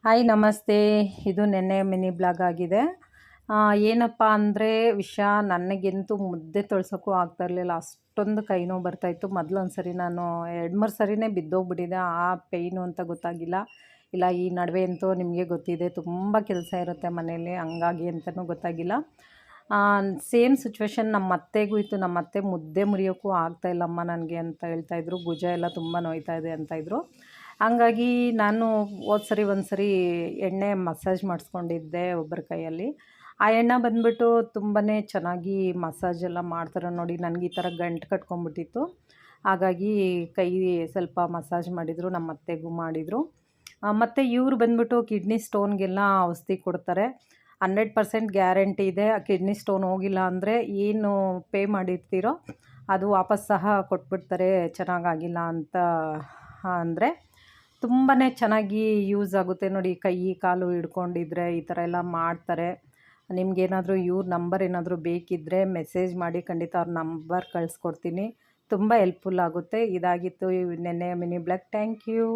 Hi ನಮಸ್ತೆ. ಇದು ನೆನ್ನೆ ಮಿನಿ ಬ್ಲಾಗ್ ಆಗಿದೆ. ಏನಪ್ಪ ಅಂದರೆ ವಿಷಯ ನನಗಂತೂ ಮುದ್ದೆ ತೊಳ್ಸೋಕ್ಕೂ ಆಗ್ತಾ ಇರಲಿಲ್ಲ. ಅಷ್ಟೊಂದು ಕೈ ನೋವು ಬರ್ತಾಯಿತ್ತು. ಮೊದಲೊಂದು ಸರಿ ನಾನು 2-3 ಸರಿನೇ ಬಿದ್ದೋಗ್ಬಿಟ್ಟಿದ್ದೆ. ಆ ಪೇಯ್ನು ಅಂತ ಗೊತ್ತಾಗಿಲ್ಲ. ಇಲ್ಲ ಈ ನಡುವೆ ಅಂತೂ ನಿಮಗೆ ಗೊತ್ತಿದೆ ತುಂಬ ಕೆಲಸ ಇರುತ್ತೆ ಮನೇಲಿ, ಹಂಗಾಗಿ ಅಂತಲೂ ಗೊತ್ತಾಗಿಲ್ಲ. ಸೇಮ್ ಸಿಚುವೇಶನ್ ನಮ್ಮ ಅತ್ತೆಗೂ ಇತ್ತು. ನಮ್ಮ ಅತ್ತೆ ಮುದ್ದೆ ಮುರಿಯೋಕ್ಕೂ ಆಗ್ತಾಯಿಲ್ಲಮ್ಮ ನನಗೆ ಅಂತ ಹೇಳ್ತಾಯಿದ್ರು. ಭುಜ ಎಲ್ಲ ತುಂಬ ನೋಯ್ತಾ ಇದೆ ಅಂತಾಯಿದ್ರು. ಹಂಗಾಗಿ ನಾನು ಹೋದ ಒಂದು ಸರಿ ಎಣ್ಣೆ ಮಸಾಜ್ ಮಾಡಿಸ್ಕೊಂಡಿದ್ದೆ ಒಬ್ಬರ ಕೈಯಲ್ಲಿ. ಆ ಎಣ್ಣೆ ಬಂದುಬಿಟ್ಟು ತುಂಬಾ ಚೆನ್ನಾಗಿ ಮಸಾಜ್ ಎಲ್ಲ ಮಾಡ್ತಾರೆ ನೋಡಿ. ನನಗೆ ಈ ಥರ ಗಂಟು ಕಟ್ಕೊಂಡ್ಬಿಟ್ಟಿತ್ತು. ಹಾಗಾಗಿ ಕೈ ಸ್ವಲ್ಪ ಮಸಾಜ್ ಮಾಡಿದರು, ನಮ್ಮ ಅತ್ತೆಗೂ ಮಾಡಿದರು. ಮತ್ತು ಇವರು ಬಂದುಬಿಟ್ಟು ಕಿಡ್ನಿ ಸ್ಟೋನ್ಗೆಲ್ಲ ಔಷಧಿ ಕೊಡ್ತಾರೆ. 100% ಗ್ಯಾರಂಟಿ ಇದೆ. ಆ ಕಿಡ್ನಿ ಸ್ಟೋನ್ ಹೋಗಿಲ್ಲ ಅಂದರೆ ಏನು ಪೇ ಮಾಡಿರ್ತೀರೋ ಅದು ವಾಪಸ್ ಸಹ ಕೊಟ್ಬಿಡ್ತಾರೆ, ಚೆನ್ನಾಗಾಗಿಲ್ಲ ಅಂತ ಅಂದರೆ. ತುಂಬಾ ಚೆನ್ನಾಗಿ ಯೂಸ್ ಆಗುತ್ತೆ ನೋಡಿ. ಕೈ ಕಾಲು ಹಿಡ್ಕೊಂಡಿದ್ರೆ ಈ ಥರ ಎಲ್ಲ ಮಾಡ್ತಾರೆ. ನಿಮಗೇನಾದರೂ ಇವ್ರ ನಂಬರ್ ಏನಾದರೂ ಬೇಕಿದ್ದರೆ ಮೆಸೇಜ್ ಮಾಡಿ, ಖಂಡಿತ ಅವ್ರ ನಂಬರ್ ಕಳಿಸ್ಕೊಡ್ತೀನಿ. ತುಂಬ ಹೆಲ್ಪ್ಫುಲ್ ಆಗುತ್ತೆ. ಇದಾಗಿತ್ತು ನೆನ್ನೆ ಮಿನಿ ಬ್ಲಾಗ್. Thank you.